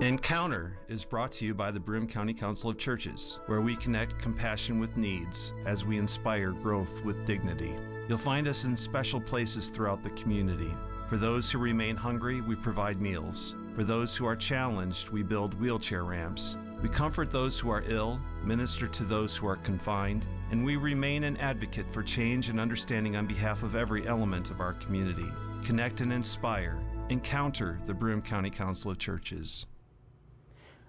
Encounter is brought to you by the Broome County Council of Churches, where we connect compassion with needs as we inspire growth with dignity. You'll find us in special places throughout the community. For those who remain hungry, we provide meals. For those who are challenged, we build wheelchair ramps. We comfort those who are ill, minister to those who are confined, and we remain an advocate for change and understanding on behalf of every element of our community. Connect and inspire. Encounter the Broome County Council of Churches.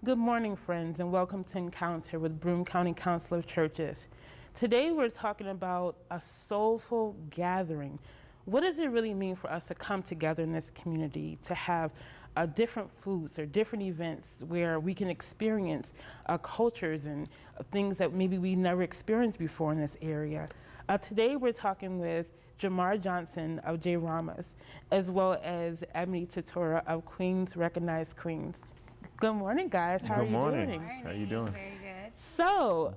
Good morning, friends, and welcome to Encounter with Broome County Council of Churches. Today we're talking about a soulful gathering. What does it really mean for us to come together in this community, to have different foods or different events where we can experience cultures and things that maybe we never experienced before in this area? Today we're talking with Jamar Johnson of Jramas, as well as Ebony Tutora of Queens Recognized Queens. Good morning, guys. How are you doing? How are you doing? Very good. So,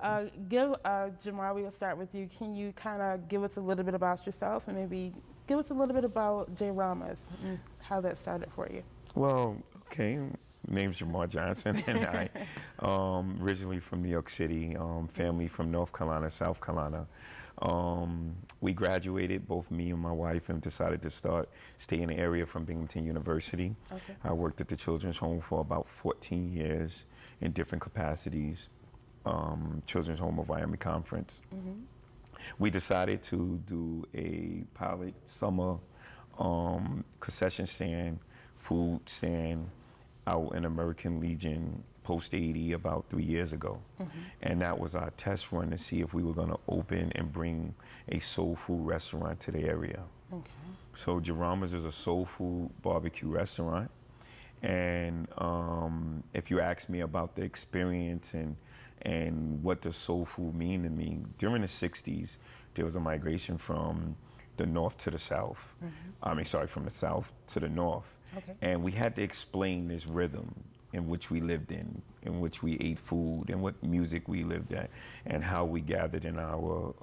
Jamar, we'll start with you. Can you kind of give us a little bit about yourself and maybe give us a little bit about Jramas and how that started for you? Well, okay. Name's Jamar Johnson, and I originally from New York City, family from North Carolina, South Carolina. We graduated, both me and my wife, and decided to stay in the area from Binghamton University. Okay. I worked at the Children's Home for about 14 years in different capacities, Children's Home of Miami Conference. Mm-hmm. We decided to do a pilot summer concession stand, food stand, out in American Legion Post 80 about 3 years ago. Mm-hmm. And that was our test run to see if we were going to open and bring a soul food restaurant to the area. Okay. So Jramas is a soul food barbecue restaurant. And if you ask me about the experience and what does soul food mean to me, during the 60s, there was a migration from the north to the south. Mm-hmm. From the south to the north. Okay. And we had to explain this rhythm in which we lived in which we ate food, and what music we lived at, and how we gathered in our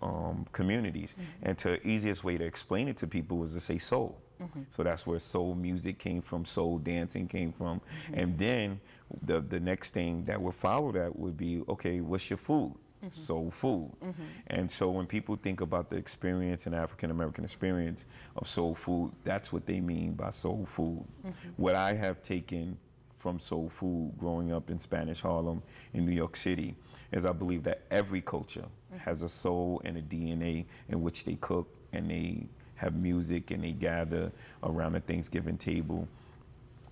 communities. Mm-hmm. And the easiest way to explain it to people was to say soul. Mm-hmm. So that's where soul music came from, soul dancing came from. Mm-hmm. And then the next thing that would follow that would be, okay, what's your food? Mm-hmm. Soul food. Mm-hmm. And so when people think about the experience and African American experience of soul food, that's what they mean by soul food. Mm-hmm. What I have taken from soul food growing up in Spanish Harlem in New York City is I believe that every culture has a soul and a DNA in which they cook, and they have music, and they gather around the Thanksgiving table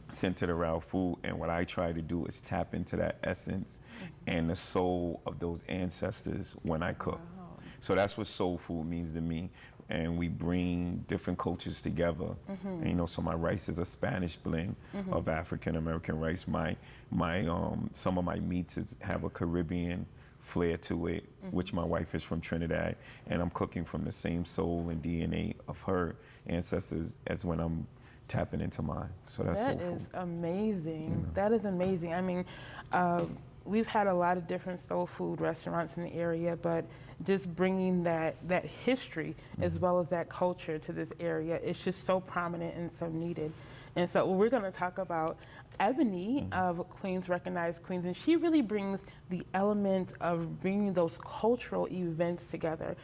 centered around food. And what I try to do is tap into that essence and the soul of those ancestors when I cook. Wow. So that's what soul food means to me. And we bring different cultures together. Mm-hmm. And, so my rice is a Spanish blend of African American rice. My some of my meats have a Caribbean flair to it, which my wife is from Trinidad, and I'm cooking from the same soul and DNA of her ancestors as when I'm tapping into mine. So that's that is amazing. That is amazing. I mean, we've had a lot of different soul food restaurants in the area, but just bringing that history as well as that culture to this area, it's just so prominent and so needed. And so we're going to talk about Ebony of Queens Recognized Queens, and she really brings the element of bringing those cultural events together.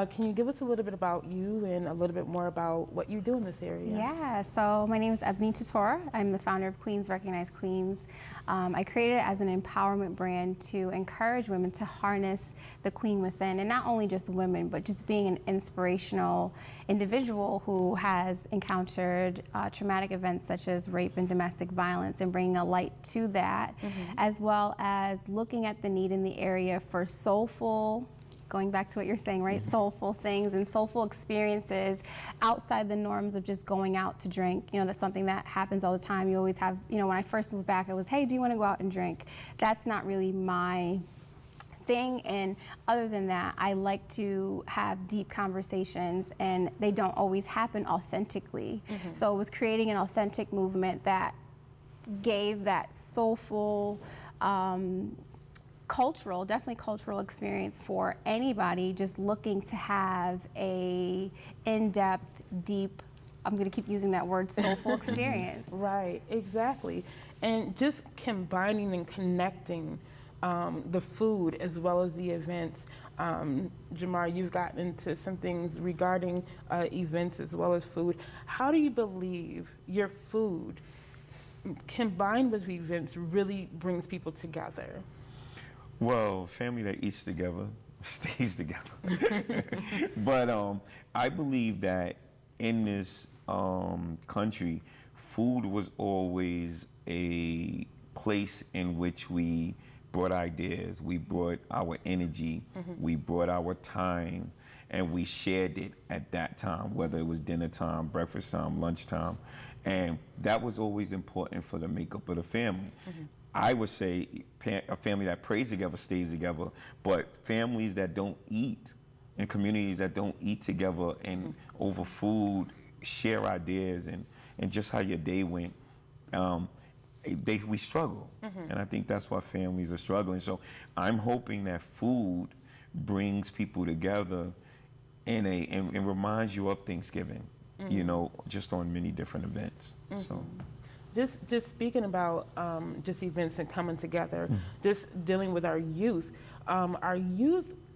Can you give us a little bit about you and a little bit more about what you do in this area? Yeah, so my name is Ebony Tutora. I'm the founder of Queens Recognized Queens. I created it as an empowerment brand to encourage women to harness the queen within, and not only just women, but just being an inspirational individual who has encountered traumatic events such as rape and domestic violence, and bringing a light to that, as well as looking at the need in the area for soulful, going back to what you're saying, right? Soulful things and soulful experiences outside the norms of just going out to drink. That's something that happens all the time. You always have, when I first moved back, it was, hey, do you want to go out and drink? That's not really my thing. And other than that, I like to have deep conversations, and they don't always happen authentically. So it was creating an authentic movement that gave that soulful, definitely cultural experience for anybody just looking to have a in-depth, deep, I'm going to keep using that word, soulful experience. Right, exactly. and just combining and connecting the food as well as the events. Jamar, you've gotten into some things regarding events as well as food. How do you believe your food combined with events really brings people together? Well, family that eats together stays together. But I believe that in this country, food was always a place in which we brought ideas, we brought our energy, we brought our time, and we shared it at that time, whether it was dinner time, breakfast time, lunchtime. And that was always important for the makeup of the family. I would say a family that prays together stays together, but families that don't eat and communities that don't eat together and over food, share ideas and just how your day went, we struggle. And I think that's why families are struggling. So I'm hoping that food brings people together and reminds you of Thanksgiving, you know, just on many different events. So. Just speaking about just events and coming together, just dealing with our youth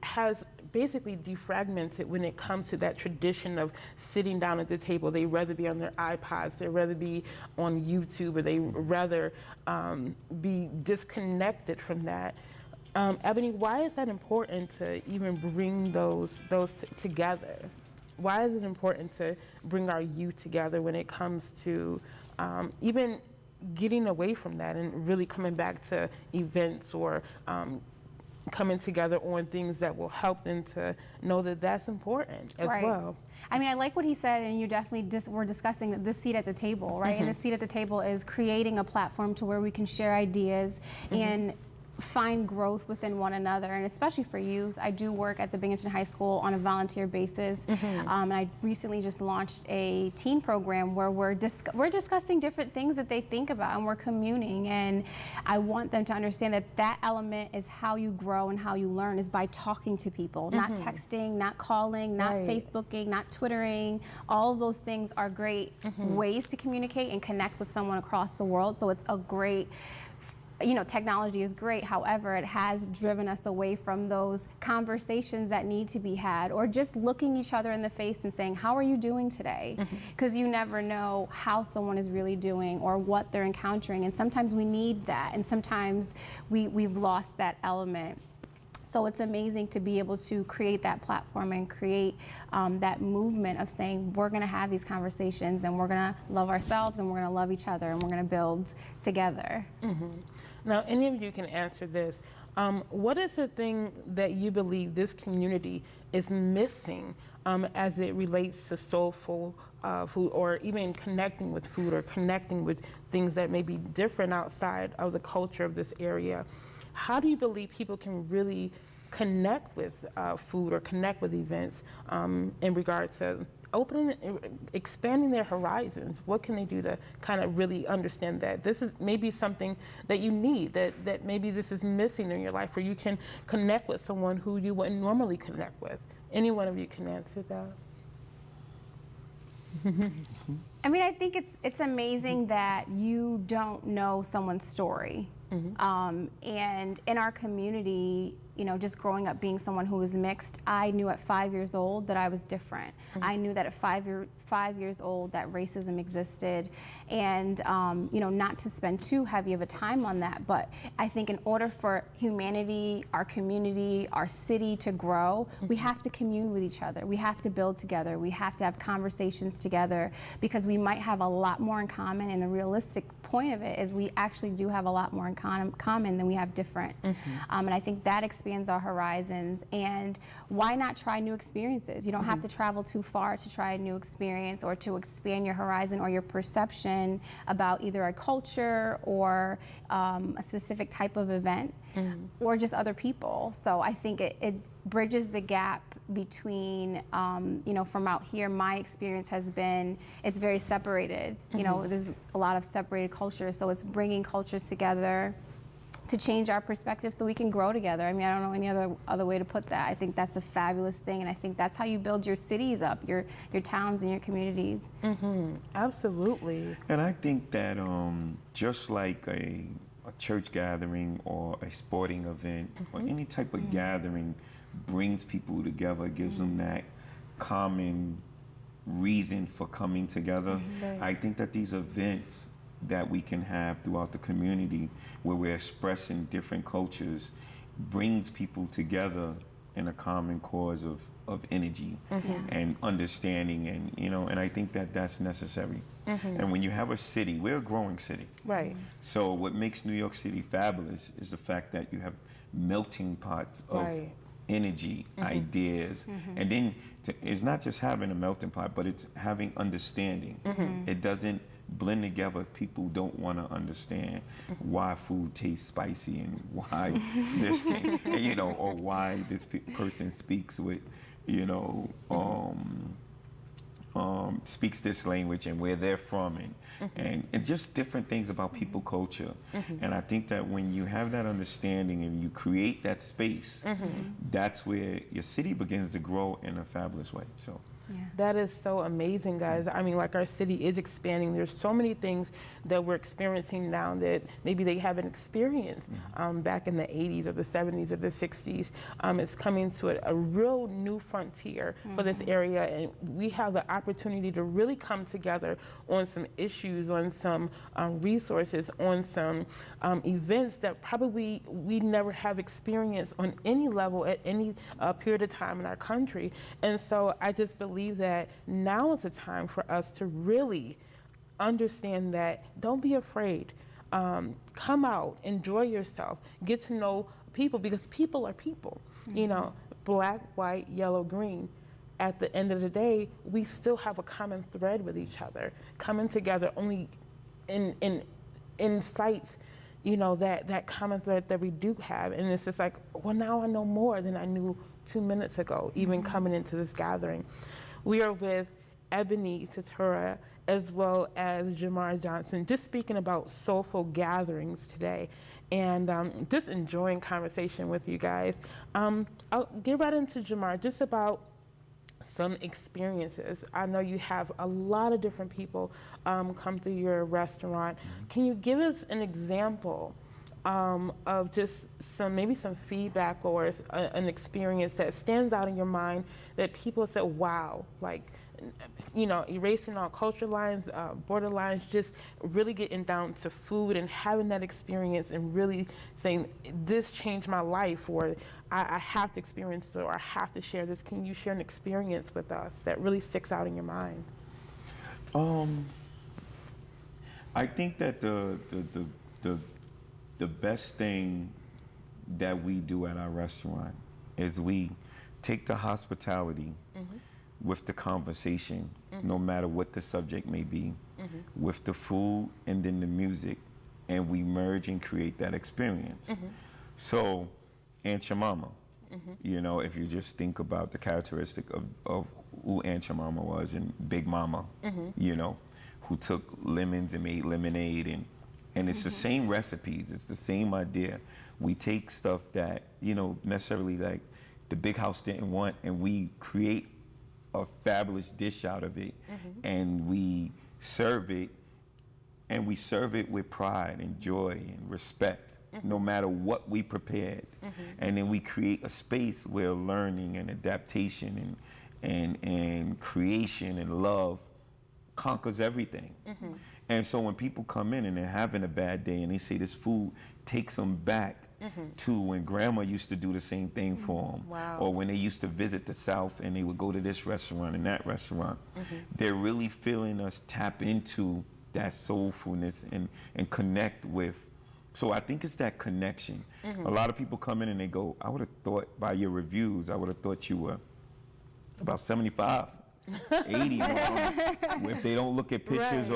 has basically defragmented when it comes to that tradition of sitting down at the table. They rather be on their iPods, they rather be on YouTube, or they rather be disconnected from that. Ebony, why is that important to even bring those together? Why is it important to bring our youth together when it comes to even getting away from that and really coming back to events or coming together on things that will help them to know that that's important as well? I mean, I like what he said, and you definitely were discussing the seat at the table, right? And the seat at the table is creating a platform to where we can share ideas and find growth within one another, and especially for youth. I do work at the Binghamton High School on a volunteer basis, and I recently just launched a teen program where we're discussing different things that they think about, and we're communing. And I want them to understand that that element is how you grow and how you learn, is by talking to people, not texting, not calling, not Facebooking, not Twittering. All of those things are great ways to communicate and connect with someone across the world. So it's a great, you know, technology is great. However, it has driven us away from those conversations that need to be had, or just looking each other in the face and saying, how are you doing today? Because you never know how someone is really doing or what they're encountering. And sometimes we need that. And sometimes we've lost that element. So it's amazing to be able to create that platform and create that movement of saying, we're going to have these conversations, and we're going to love ourselves, and we're going to love each other, and we're going to build together. Now, any of you can answer this. What is the thing that you believe this community is missing as it relates to soulful food, or even connecting with food, or connecting with things that may be different outside of the culture of this area? How do you believe people can really connect with food or connect with events in regard to expanding their horizons? What can they do to kind of really understand that this is maybe something that you need, that maybe this is missing in your life, where you can connect with someone who you wouldn't normally connect with? Any one of you can answer that. I mean, I think it's amazing that you don't know someone's story. And in our community, you know, just growing up being someone who was mixed, I knew at 5 years old that I was different. I knew that at 5 years old that racism existed, and you know, not to spend too heavy of a time on that, but I think in order for humanity, our community, our city to grow, we have to commune with each other. We have to build together. We have to have conversations together, because we might have a lot more in common, and the realistic point of it is we actually do have a lot more in common than we have different. And I think that expands our horizons. And why not try new experiences? You don't have to travel too far to try a new experience, or to expand your horizon or your perception about either a culture or a specific type of event, or just other people. So I think it bridges the gap between, you know, from out here, my experience has been, it's very separated. You know, there's a lot of separated cultures, so it's bringing cultures together, to change our perspective so we can grow together. I mean, I don't know any other way to put that. I think that's a fabulous thing, and I think that's how you build your cities up, your towns and your communities. Absolutely. And I think that just like a church gathering or a sporting event or any type of gathering brings people together, gives them that common reason for coming together. I think that these events that we can have throughout the community where we're expressing different cultures brings people together in a common cause of energy and understanding, and and I think that that's necessary. And when you have a city, we're a growing city. Right. So what makes New York City fabulous is the fact that you have melting pots of energy, ideas, and then it's not just having a melting pot, but it's having understanding. It doesn't blend together if people don't want to understand why food tastes spicy and why this can, or why this person speaks with, speaks this language and where they're from, and just different things about people culture. And I think that when you have that understanding and you create that space, that's where your city begins to grow in a fabulous way. So. Yeah. That is so amazing, guys. I mean, like, our city is expanding. There's so many things that we're experiencing now that maybe they haven't experienced back in the 80s or the 70s or the 60s. It's coming to a real new frontier for this area, and we have the opportunity to really come together on some issues, on some resources, on some events that probably we never have experienced on any level at any period of time in our country. And so I just believe that now is a time for us to really understand that don't be afraid. Come out, enjoy yourself, get to know people, because people are people. Black, white, yellow, green. At the end of the day, we still have a common thread with each other, coming together only in sights, that common thread that we do have. And it's just like, well, now I know more than I knew 2 minutes ago, even coming into this gathering. We are with Ebony Tutora as well as Jamar Johnson, just speaking about soulful gatherings today, and just enjoying conversation with you guys. I'll get right into Jamar, just about some experiences. I know you have a lot of different people come through your restaurant. Can you give us an example of just maybe some feedback or an experience that stands out in your mind that people said, wow, like, erasing all culture lines, border lines, just really getting down to food and having that experience and really saying, this changed my life, or I have to experience it, or I have to share this. Can you share an experience with us that really sticks out in your mind? I think that the best thing that we do at our restaurant is we take the hospitality with the conversation, no matter what the subject may be, with the food and then the music, and we merge and create that experience. So, Aunt Jemima, if you just think about the characteristic of who Aunt Jemima was, and Big Mama, who took lemons and made lemonade, and it's the same recipes, it's the same idea. We take stuff that, necessarily like the big house didn't want, and we create a fabulous dish out of it, and we serve it, with pride and joy and respect, no matter what we prepared. And then we create a space where learning and adaptation and creation and love conquers everything. And so when people come in and they're having a bad day and they say this food takes them back to when grandma used to do the same thing for them, or when they used to visit the South and they would go to this restaurant and that restaurant, they're really feeling us tap into that soulfulness and connect with. So I think it's that connection. A lot of people come in and they go, I would have thought by your reviews, I would have thought you were about 75. 80, if they don't look at pictures